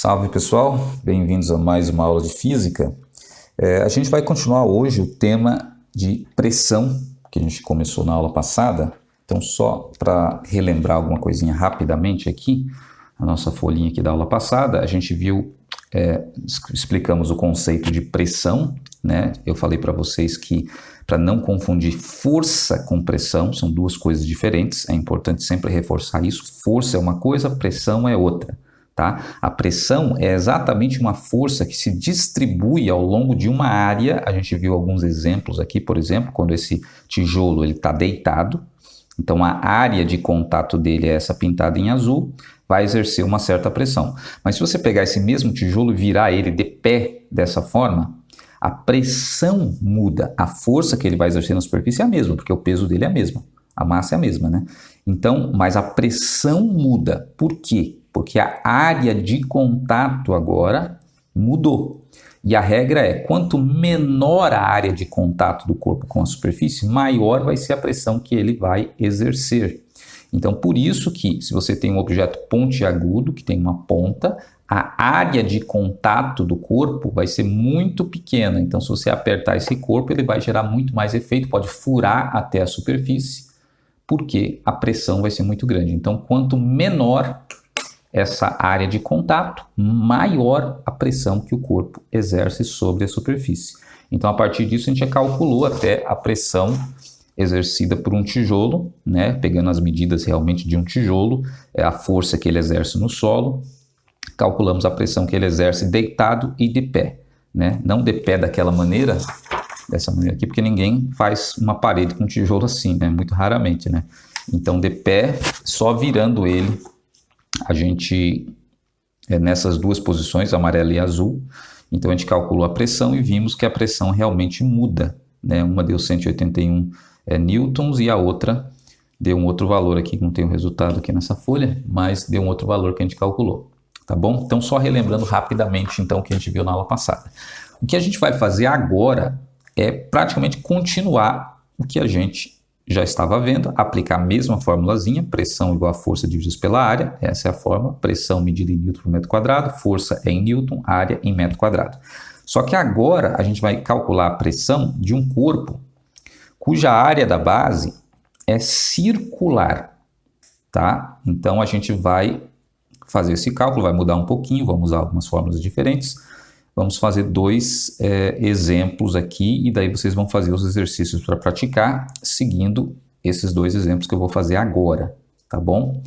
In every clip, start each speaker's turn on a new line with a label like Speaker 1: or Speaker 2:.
Speaker 1: Salve pessoal, bem-vindos a mais uma aula de física. A gente vai continuar hoje o tema de pressão que a gente começou na aula passada. Então, só para relembrar alguma coisinha rapidamente aqui, a nossa folhinha aqui da aula passada, a gente viu, explicamos o conceito de pressão, né? Eu falei para vocês que para não confundir força com pressão, são duas coisas diferentes, é importante sempre reforçar isso. Força é uma coisa, pressão é outra. Tá? A pressão é exatamente uma força que se distribui ao longo de uma área. A gente viu alguns exemplos aqui, por exemplo, quando esse tijolo está deitado, então a área de contato dele é essa pintada em azul, vai exercer uma certa pressão. Mas se você pegar esse mesmo tijolo e virar ele de pé dessa forma, a pressão muda, a força que ele vai exercer na superfície é a mesma, porque o peso dele é a mesma, a massa é a mesma, né? Então, mas a pressão muda. Por quê? Porque a área de contato agora mudou. E a regra é, quanto menor a área de contato do corpo com a superfície, maior vai ser a pressão que ele vai exercer. Então, por isso que, se você tem um objeto pontiagudo, que tem uma ponta, a área de contato do corpo vai ser muito pequena. Então, se você apertar esse corpo, ele vai gerar muito mais efeito, pode furar até a superfície, porque a pressão vai ser muito grande. Então, quanto menor essa área de contato, maior a pressão que o corpo exerce sobre a superfície. Então, a partir disso, a gente já calculou até a pressão exercida por um tijolo, né? Pegando as medidas realmente de um tijolo, a força que ele exerce no solo, calculamos a pressão que ele exerce deitado e de pé, né? Não de pé daquela maneira, dessa maneira aqui, porque ninguém faz uma parede com tijolo assim, né? Muito raramente, né? Então, de pé, só virando ele, a gente, nessas duas posições, amarela e azul, então a gente calculou a pressão e vimos que a pressão realmente muda, né? Uma deu 181 newtons e a outra deu um outro valor aqui, não tem o resultado aqui nessa folha, mas deu um outro valor que a gente calculou, tá bom? Então, só relembrando rapidamente, então, o que a gente viu na aula passada. O que a gente vai fazer agora é praticamente continuar o que a gente já estava vendo, aplicar a mesma formulazinha, pressão igual a força divididos pela área, essa é a fórmula, pressão medida em newton por metro quadrado, força é em newton, área em metro quadrado. Só que agora a gente vai calcular a pressão de um corpo cuja área da base é circular, tá? Então a gente vai fazer esse cálculo, vai mudar um pouquinho, vamos usar algumas fórmulas diferentes. Vamos fazer dois exemplos aqui e daí vocês vão fazer os exercícios para praticar seguindo esses dois exemplos que eu vou fazer agora, tá bom?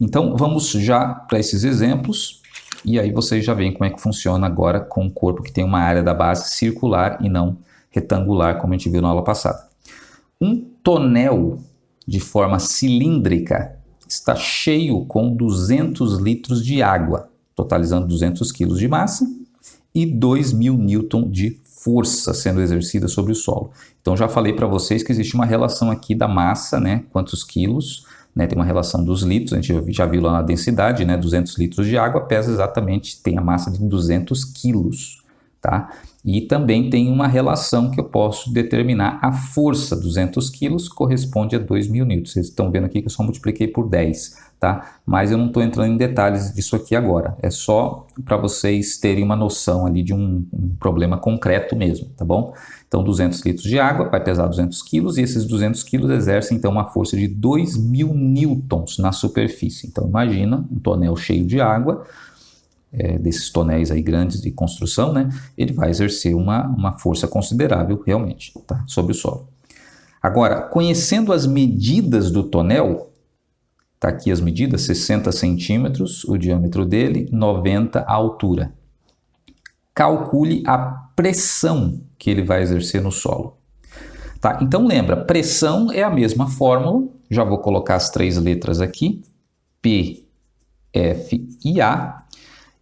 Speaker 1: Então, vamos já para esses exemplos e aí vocês já veem como é que funciona agora com um corpo que tem uma área da base circular e não retangular, como a gente viu na aula passada. Um tonel de forma cilíndrica está cheio com 200 litros de água, totalizando 200 kg de massa, e 2.000 newton de força sendo exercida sobre o solo. Então, já falei para vocês que existe uma relação aqui da massa, né? Quantos quilos, né? Tem uma relação dos litros, a gente já viu lá na densidade, né? 200 litros de água pesa exatamente, tem a massa de 200 quilos, tá? E também tem uma relação que eu posso determinar a força, 200 quilos corresponde a 2.000 newtons. Vocês estão vendo aqui que eu só multipliquei por 10, tá? Mas eu não estou entrando em detalhes disso aqui agora. É só para vocês terem uma noção ali de um problema concreto mesmo, tá bom? Então, 200 litros de água vai pesar 200 quilos e esses 200 quilos exercem, então, uma força de 2.000 newtons na superfície. Então, imagina um tonel cheio de água, desses tonéis aí grandes de construção, né? Ele vai exercer uma força considerável realmente, tá? Sobre o solo. Agora, conhecendo as medidas do tonel, tá aqui as medidas, 60 centímetros o diâmetro dele, 90 a altura. Calcule a pressão que ele vai exercer no solo. Tá? Então lembra, pressão é a mesma fórmula, já vou colocar as três letras aqui, P, F e A.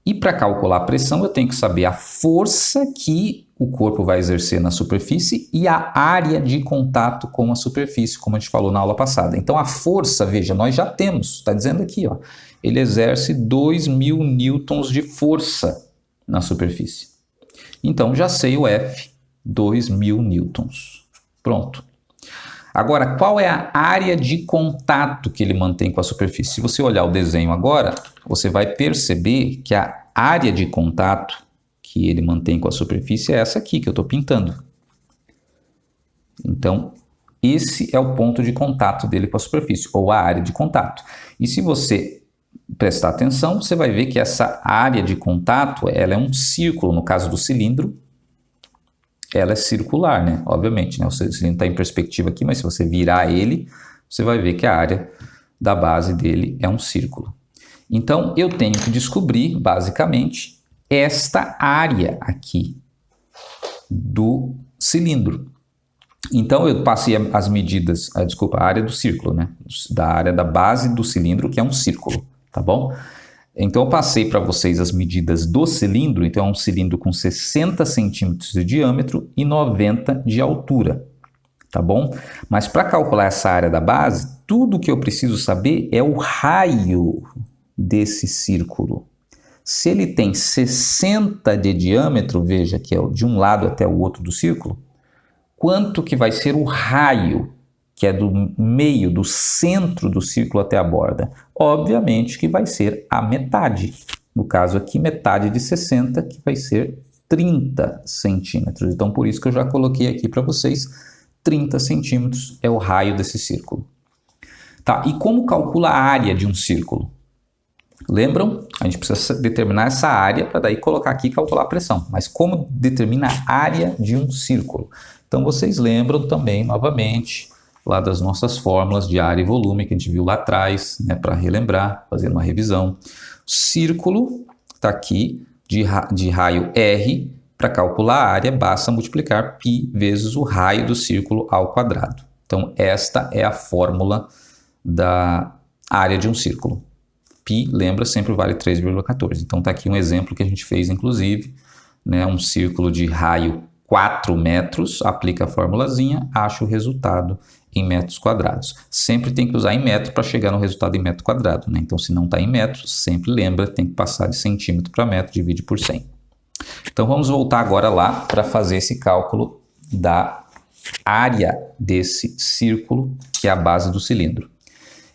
Speaker 1: E para calcular a pressão, eu tenho que saber a força que o corpo vai exercer na superfície e a área de contato com a superfície, como a gente falou na aula passada. Então, a força, veja, nós já temos, está dizendo aqui, ó, ele exerce 2.000 newtons de força na superfície. Então, já sei o F, 2.000 newtons. Pronto. Agora, qual é a área de contato que ele mantém com a superfície? Se você olhar o desenho agora, você vai perceber que a área de contato que ele mantém com a superfície é essa aqui que eu estou pintando. Então, esse é o ponto de contato dele com a superfície, ou a área de contato. E se você prestar atenção, você vai ver que essa área de contato, ela é um círculo. No caso do cilindro, ela é circular, né? Obviamente, né? O cilindro está em perspectiva aqui, mas se você virar ele, você vai ver que a área da base dele é um círculo. Então, eu tenho que descobrir, basicamente, esta área aqui do cilindro. Então, eu passei as medidas, a área do círculo, né? Da área da base do cilindro, que é um círculo, tá bom? Então, eu passei para vocês as medidas do cilindro. Então, é um cilindro com 60 centímetros de diâmetro e 90 de altura, tá bom? Mas para calcular essa área da base, tudo que eu preciso saber é o raio desse círculo. Se ele tem 60 de diâmetro, veja que é de um lado até o outro do círculo, quanto que vai ser o raio, que é do meio, do centro do círculo até a borda? Obviamente que vai ser a metade. No caso aqui, metade de 60, que vai ser 30 centímetros. Então, por isso que eu já coloquei aqui para vocês, 30 centímetros é o raio desse círculo. Tá, e como calcula a área de um círculo? Lembram? A gente precisa determinar essa área para daí colocar aqui e calcular a pressão. Mas como determina a área de um círculo? Então, vocês lembram também, novamente, lá das nossas fórmulas de área e volume que a gente viu lá atrás, né, para relembrar, fazer uma revisão. O círculo está aqui de raio R. Para calcular a área, basta multiplicar π vezes o raio do círculo ao quadrado. Então, esta é a fórmula da área de um círculo. π, lembra, sempre vale 3,14. Então, está aqui um exemplo que a gente fez, inclusive, né, um círculo de raio 4 metros, aplica a formulazinha, acha o resultado em metros quadrados. Sempre tem que usar em metro para chegar no resultado em metro quadrado, né? Então, se não está em metros, sempre lembra, tem que passar de centímetro para metro, divide por 100. Então, vamos voltar agora lá para fazer esse cálculo da área desse círculo, que é a base do cilindro.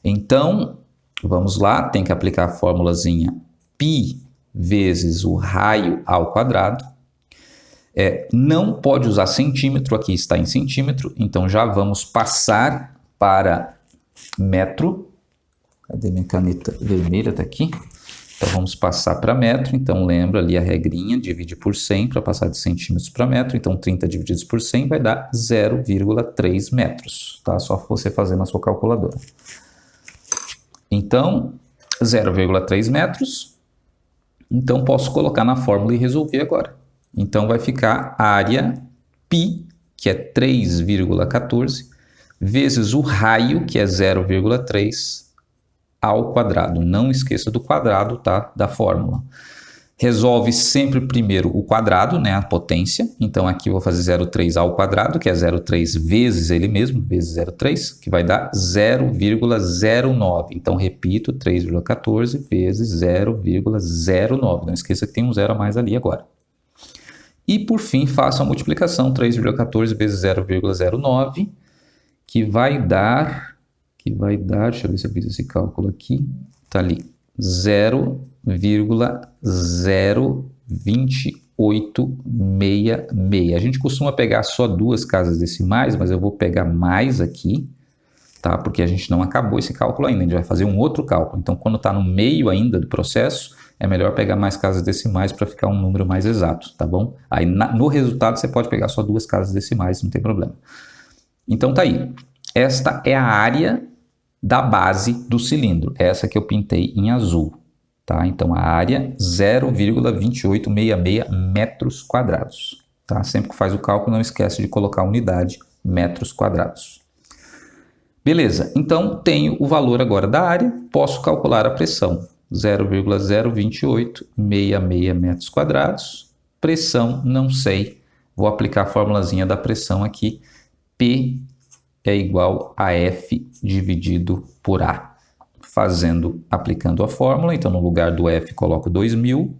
Speaker 1: Então, vamos lá, tem que aplicar a formulazinha π vezes o raio ao quadrado. Não pode usar centímetro, aqui está em centímetro, então já vamos passar para metro. Cadê minha caneta vermelha? Está aqui. Então vamos passar para metro, então lembra ali a regrinha, divide por 100 para passar de centímetros para metro, então 30 divididos por 100 vai dar 0,3 metros, tá? Só você fazer na sua calculadora. Então, 0,3 metros, então posso colocar na fórmula e resolver agora. Então, vai ficar a área π, que é 3,14, vezes o raio, que é 0,3, ao quadrado. Não esqueça do quadrado, tá? Da fórmula. Resolve sempre primeiro o quadrado, né? A potência. Então, aqui eu vou fazer 0,3 ao quadrado, que é 0,3 vezes ele mesmo, vezes 0,3, que vai dar 0,09. Então, repito, 3,14 vezes 0,09. Não esqueça que tem um zero a mais ali agora. E, por fim, faço a multiplicação, 3,14 vezes 0,09, que vai dar, deixa eu ver se eu fiz esse cálculo aqui, tá ali, 0,02866. A gente costuma pegar só duas casas decimais, mas eu vou pegar mais aqui, tá? Porque a gente não acabou esse cálculo ainda, a gente vai fazer um outro cálculo. Então, quando está no meio ainda do processo, é melhor pegar mais casas decimais para ficar um número mais exato, tá bom? Aí no resultado você pode pegar só duas casas decimais, não tem problema. Então tá aí. Esta é a área da base do cilindro, essa que eu pintei em azul, tá? Então a área 0,2866 metros quadrados, tá? Sempre que faz o cálculo não esquece de colocar a unidade metros quadrados. Beleza, então tenho o valor agora da área, posso calcular a pressão. 0,02866 metros quadrados, pressão não sei, vou aplicar a formulazinha da pressão aqui, P é igual a F dividido por A, aplicando a fórmula, então no lugar do F coloco 2.000,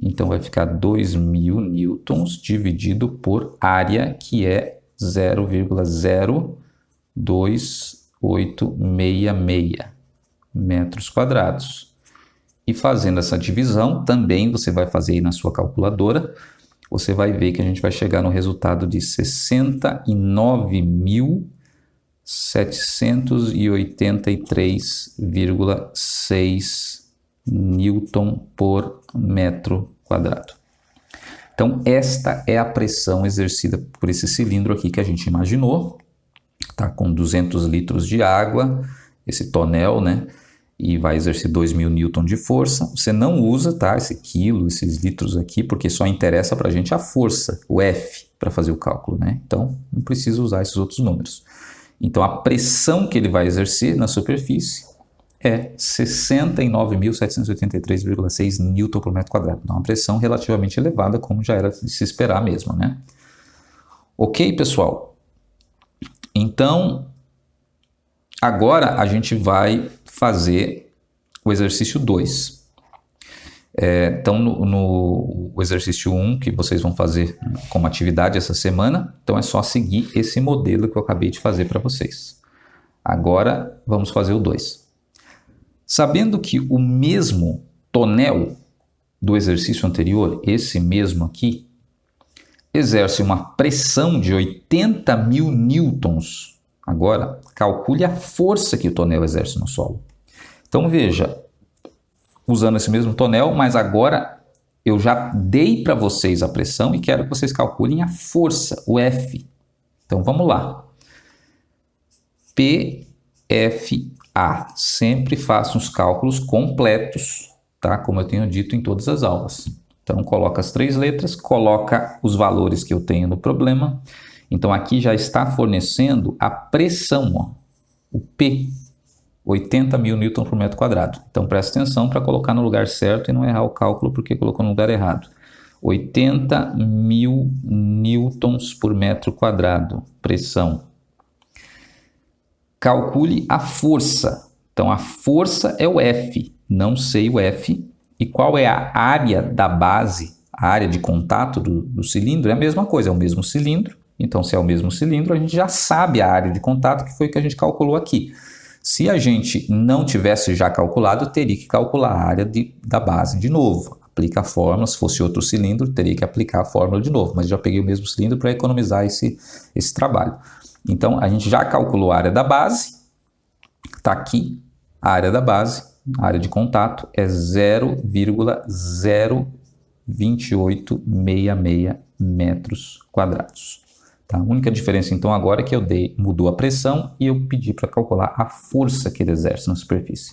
Speaker 1: então vai ficar 2.000 newtons dividido por área, que é 0,02866 metros quadrados. E fazendo essa divisão, também você vai fazer aí na sua calculadora, você vai ver que a gente vai chegar no resultado de 69.783,6 Newton por metro quadrado. Então, esta é a pressão exercida por esse cilindro aqui que a gente imaginou. Tá com 200 litros de água, esse tonel, né? E vai exercer 2.000 newton de força. Você não usa, tá, esse quilo, esses litros aqui, porque só interessa para a gente a força, o F, para fazer o cálculo, né? Então, não precisa usar esses outros números. Então, a pressão que ele vai exercer na superfície é 69.783,6 newton por metro quadrado. Então, uma pressão relativamente elevada, como já era de se esperar mesmo, né? Ok, pessoal? Então, agora a gente vai fazer o exercício 2. Então, no exercício 1, que vocês vão fazer como atividade essa semana, então é só seguir esse modelo que eu acabei de fazer para vocês. Agora, vamos fazer o 2. Sabendo que o mesmo tonel do exercício anterior, esse mesmo aqui, exerce uma pressão de 80.000 newtons. Agora, calcule a força que o tonel exerce no solo. Então, veja, usando esse mesmo tonel, mas agora eu já dei para vocês a pressão e quero que vocês calculem a força, o F. Então, vamos lá. PFA. Sempre faça os cálculos completos, tá? Como eu tenho dito em todas as aulas. Então, coloca as 3 letras, coloca os valores que eu tenho no problema. Então, aqui já está fornecendo a pressão, ó, o P, 80.000 newton por metro quadrado. Então, presta atenção para colocar no lugar certo e não errar o cálculo porque colocou no lugar errado. 80.000 newtons por metro quadrado, pressão. Calcule a força. Então, a força é o F. Não sei o F. E qual é a área da base, a área de contato do cilindro? É a mesma coisa, é o mesmo cilindro. Então, se é o mesmo cilindro, a gente já sabe a área de contato, que foi o que a gente calculou aqui. Se a gente não tivesse já calculado, teria que calcular a área da base de novo. Aplica a fórmula, se fosse outro cilindro, teria que aplicar a fórmula de novo. Mas já peguei o mesmo cilindro para economizar esse trabalho. Então, a gente já calculou a área da base. Está aqui a área da base. A área de contato é 0,02866 metros quadrados. Tá? A única diferença, então, agora é que mudou a pressão e eu pedi para calcular a força que ele exerce na superfície.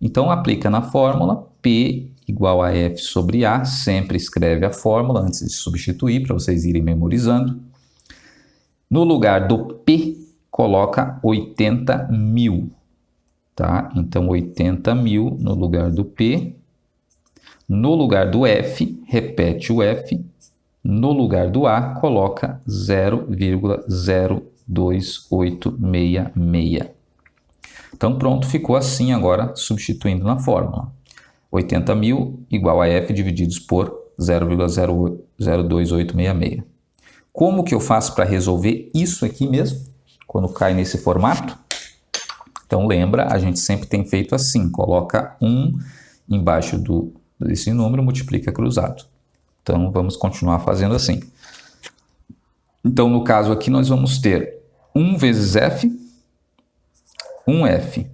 Speaker 1: Então, aplica na fórmula P igual a F sobre A. Sempre escreve a fórmula antes de substituir, para vocês irem memorizando. No lugar do P, coloca 80.000. Tá? Então, 80.000 no lugar do P. No lugar do F, repete o F. No lugar do A, coloca 0,02866. Então, pronto, ficou assim agora, substituindo na fórmula. 80.000 igual a F divididos por 0,02866. Como que eu faço para resolver isso aqui mesmo, quando cai nesse formato? Então, lembra, a gente sempre tem feito assim, coloca 1 embaixo desse número, multiplica cruzado. Então, vamos continuar fazendo assim. Então, no caso aqui, nós vamos ter 1 vezes F, 1F.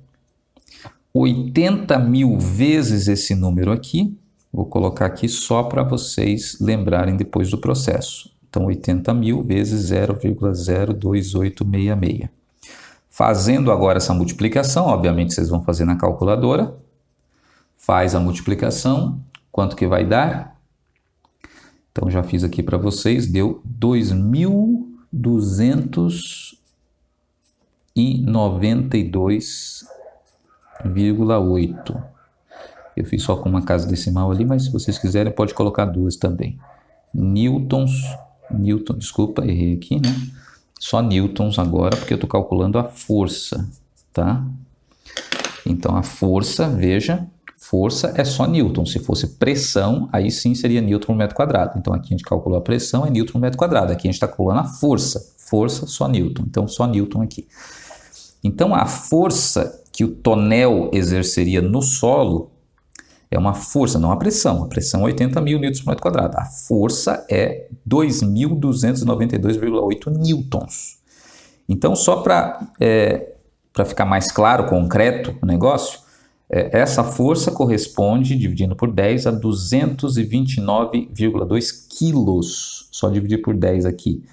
Speaker 1: 80.000 vezes esse número aqui, vou colocar aqui só para vocês lembrarem depois do processo. Então, 80.000 vezes 0,02866. Fazendo agora essa multiplicação, obviamente vocês vão fazer na calculadora. Faz a multiplicação, quanto que vai dar? Então, já fiz aqui para vocês, deu 2.292,8. Eu fiz só com uma casa decimal ali, mas se vocês quiserem, pode colocar 2 também. Newton, desculpa, errei aqui, né? Só newtons agora, porque eu estou calculando a força, tá? Então, a força, veja, força é só newton. Se fosse pressão, aí sim seria newton por metro quadrado. Então, aqui a gente calculou a pressão, é newton por metro quadrado. Aqui a gente está calculando a força. Força, só newton. Então, só newton aqui. Então, a força que o tonel exerceria no solo é uma força, não a pressão. A pressão é 80 mil newtons por metro quadrado. A força é 2.292,8 newtons. Então, só para ficar mais claro, concreto o negócio, essa força corresponde, dividindo por 10, a 229,2 quilos. Só dividir por 10 aqui.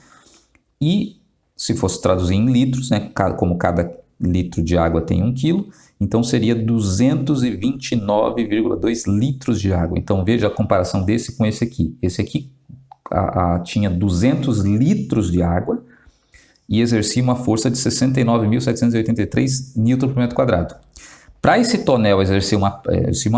Speaker 1: E, se fosse traduzir em litros, né, como cada litro de água tem 1 quilo, então seria 229,2 litros de água. Então, veja a comparação desse com esse aqui. Esse aqui tinha 200 litros de água e exercia uma força de 69.783 newton por metro quadrado. Para esse tonel exercer uma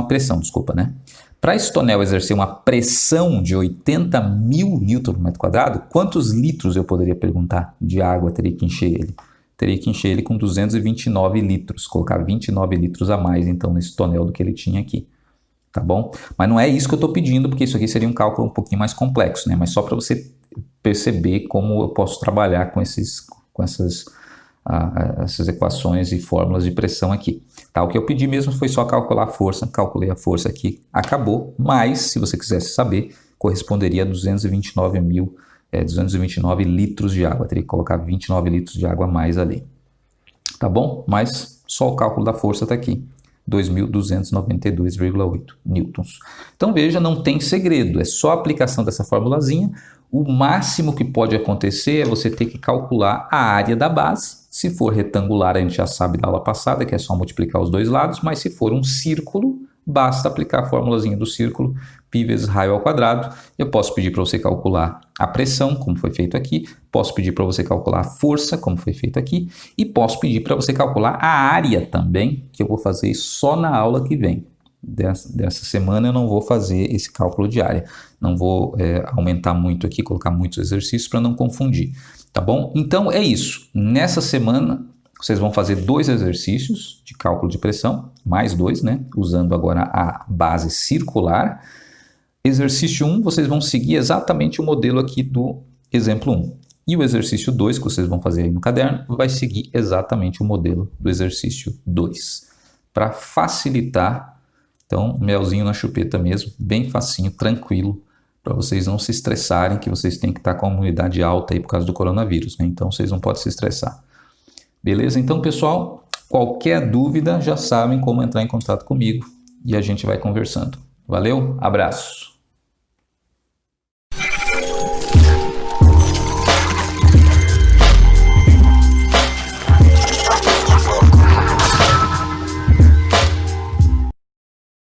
Speaker 1: pressão, né? Para esse tonel exercer uma pressão de 80 mil newton por metro quadrado, quantos litros, eu poderia perguntar, de água teria que encher ele? Teria que encher ele com 229 litros, colocar 29 litros a mais, então, nesse tonel do que ele tinha aqui. Tá bom? Mas não é isso que eu estou pedindo, porque isso aqui seria um cálculo um pouquinho mais complexo, né? Mas só para você perceber como eu posso trabalhar com essas equações e fórmulas de pressão aqui. Tá? O que eu pedi mesmo foi só calcular a força, calculei a força aqui, acabou, mas se você quisesse saber, corresponderia a 229 litros de água, teria que colocar 29 litros de água a mais ali. Tá bom? Mas só o cálculo da força está aqui, 2.292,8 newtons. Então veja, não tem segredo, é só a aplicação dessa formulazinha. O máximo que pode acontecer é você ter que calcular a área da base. Se for retangular, a gente já sabe da aula passada, que é só multiplicar os dois lados, mas se for um círculo, basta aplicar a formulazinha do círculo, π vezes raio ao quadrado. Eu posso pedir para você calcular a pressão, como foi feito aqui, posso pedir para você calcular a força, como foi feito aqui, e posso pedir para você calcular a área também, que eu vou fazer só na aula que vem. Dessa semana eu não vou fazer esse cálculo de área, não vou aumentar muito aqui, colocar muitos exercícios para não confundir, tá bom? Então é isso, nessa semana vocês vão fazer 2 exercícios de cálculo de pressão, mais 2, né? Usando agora a base circular. Exercício 1, vocês vão seguir exatamente o modelo aqui do exemplo 1. E o exercício 2, que vocês vão fazer aí no caderno, vai seguir exatamente o modelo do exercício 2. Para facilitar, então, melzinho na chupeta mesmo, bem facinho, tranquilo, para vocês não se estressarem, que vocês têm que estar com a imunidade alta aí por causa do coronavírus, né? Então, vocês não podem se estressar. Beleza? Então, pessoal, qualquer dúvida, já sabem como entrar em contato comigo e a gente vai conversando. Valeu? Abraço!